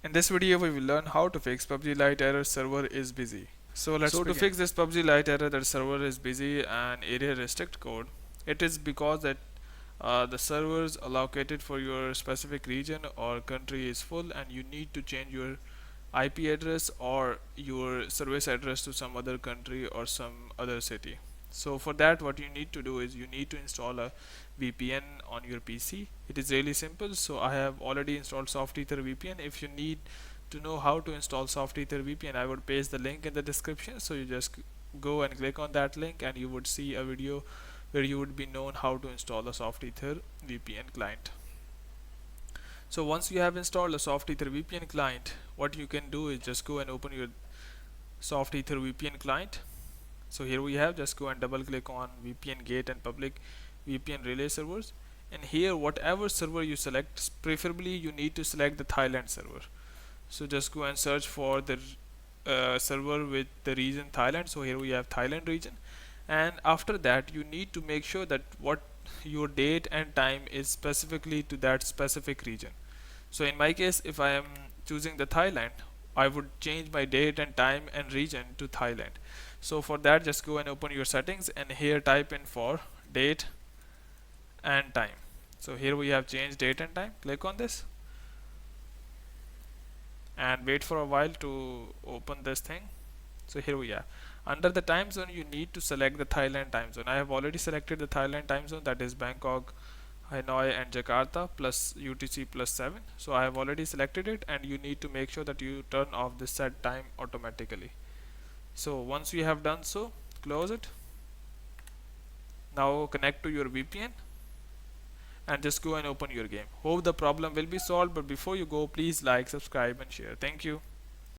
In this video we will learn how to fix PUBG Lite error server is busy. So to fix this PUBG Lite error that server is busy and area restrict code, it is because that the servers allocated for your specific region or country is full and you need to change your IP address or your service address to some other country or some other city. So for that what you need to do is you need to install a VPN on your PC. It is really simple. So I have already installed SoftEther VPN. If you need to know how to install SoftEther VPN, I would paste the link in the description. So you just go and click on that link and you would see a video where you would be known how to install a SoftEther VPN client. So once you have installed a SoftEther VPN client, what you can do is just go and open your SoftEther VPN client. So here we have, just go and double click on VPN gate and public VPN relay servers, and here whatever server you select, preferably you need to select the Thailand server. So just go and search for the server with the region Thailand. So here we have Thailand region, and after that you need to make sure that what your date and time is specifically to that specific region. So in my case, if I am choosing the Thailand, I would change my date and time and region to Thailand. So for that, just go and open your settings and here type in for date and time. So here we have changed date and time. Click on this and wait for a while to open this thing. So here we are. Under the time zone, you need to select the Thailand time zone. I have already selected the Thailand time zone, that is Bangkok, Hanoi and Jakarta plus UTC plus 7. So I have already selected it, and you need to make sure that you turn off the set time automatically. So once you have done so, close it. Now connect to your VPN and just go and open your game. Hope the problem will be solved, but before you go, please like, subscribe and share. Thank you.